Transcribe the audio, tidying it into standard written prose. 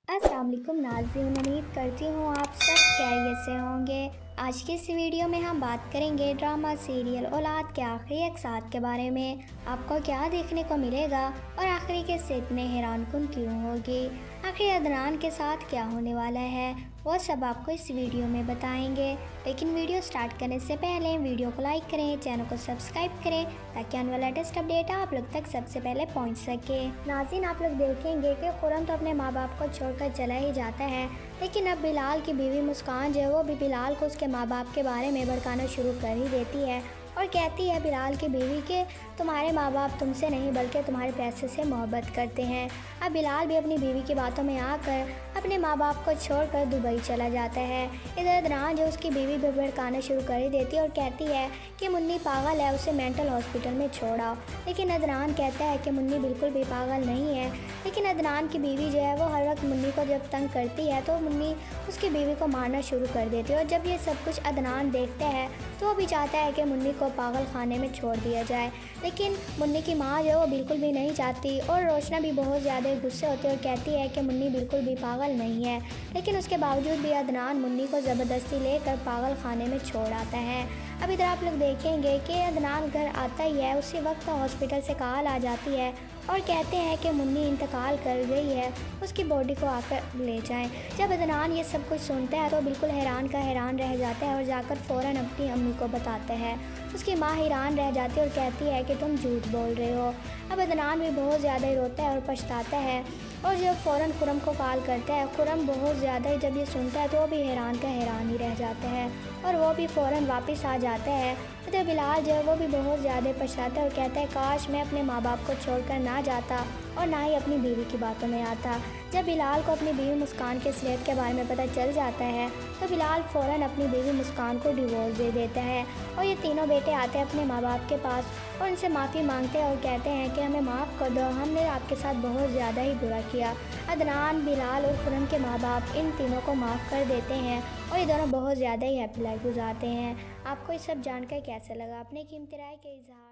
अस्सलाम वालेकुम नाज़रीन, उम्मीद करती हूँ आप सब खैरियत से होंगे। आज की इस वीडियो में हम बात करेंगे ड्रामा सीरियल औलाद के आखिरी अक़सात के बारे में। आपको क्या देखने को मिलेगा और आखिरी किस्से इतने हैरानकुन क्यों होगी, आखिर अदनान के साथ क्या होने वाला है, वो सब आपको इस वीडियो में बताएंगे। लेकिन वीडियो स्टार्ट करने से पहले वीडियो को लाइक करें, चैनल को सब्सक्राइब करें ताकि आने वाला लेटेस्ट अपडेट आप लोग तक सबसे पहले पहुंच सके। नाज़रीन, आप लोग देखेंगे कि खुरम तो अपने माँ बाप को छोड़कर चला ही जाता है, लेकिन अब बिलाल की बीवी मुस्कान जो है वो भी बिलाल को उसके माँ बाप के बारे में भड़काना शुरू कर ही देती है और कहती है बिलाल की बीवी के तुम्हारे माँ बाप तुमसे नहीं बल्कि तुम्हारे पैसे से मोहब्बत करते हैं। अब बिलाल भी अपनी बीवी की बातों में आकर अपने माँ बाप को छोड़कर दुबई चला जाता है। इधर अदनान जो उसकी बीवी भी भड़काना शुरू कर ही देती है और कहती है कि मुन्नी पागल है, उसे मेंटल हॉस्पिटल में छोड़ आओ। लेकिन अदनान कहता है कि मुन्नी बिल्कुल भी पागल नहीं है। लेकिन अदनान की बीवी जो है वो हर वक्त मुन्नी को जब तंग करती है तो मुन्नी उसकी बीवी को मारना शुरू कर देती है। और जब ये सब कुछ अदनान देखता है तो वो भी चाहता है कि मुन्नी को पागल खाने में छोड़ दिया जाए, लेकिन मुन्नी की माँ जो है वो बिल्कुल भी नहीं चाहती। और रोशना भी बहुत ज़्यादा गुस्से होती है और कहती है कि मुन्नी बिल्कुल भी पागल नहीं है। लेकिन उसके बावजूद भी अदनान मुन्नी को ज़बरदस्ती लेकर पागल खाने में छोड़ आता है। अब इधर आप लोग देखेंगे कि अदनान घर आता ही है, उसी वक्त हॉस्पिटल से कॉल आ जाती है और कहते हैं कि मुन्नी इंतकाल कर गई है, उसकी बॉडी को आकर ले जाएं। जब अदनान ये सब कुछ सुनता है तो बिल्कुल हैरान का हैरान रह जाता है और जाकर फ़ौरन अपनी अम्मी को बताता है। उसकी माँ हैरान रह जाती है और कहती है कि तुम झूठ बोल रहे हो। अब अदनान भी बहुत ज़्यादा रोता है और पछताता है और जब फ़ौरन खुरम को कॉल करता है, खुरम बहुत ज़्यादा जब ये सुनता है तो वो भी हैरान का हैरान ही रह जाता है और वो भी फ़ौरन वापस आ जाता है। तो बिलाल जो है वो भी बहुत ज़्यादा पछताता है और कहता है काश मैं अपने माँ बाप को छोड़कर ना जाता और ना ही अपनी बीवी की बातों में आता। जब बिलाल को अपनी बीवी मुस्कान के सेहत के बारे में पता चल जाता है तो बिलाल फ़ौरन अपनी बीवी मुस्कान को डिवोर्स दे देता है और ये तीनों बेटे आते हैं अपने माँ बाप के पास और उनसे माफ़ी मांगते हैं और कहते हैं कि हमें माफ़ कर दो, हमने आपके साथ बहुत ज़्यादा ही बुरा किया। अदनान, बिलाल और खुरम के माँ बाप इन तीनों को माफ़ कर देते हैं और ये दोनों बहुत ज़्यादा ही हैप्पी लाइफ गुजारते हैं। आपको ये सब जानकर कैसा लगा? अपने कीमती राय के इज़हार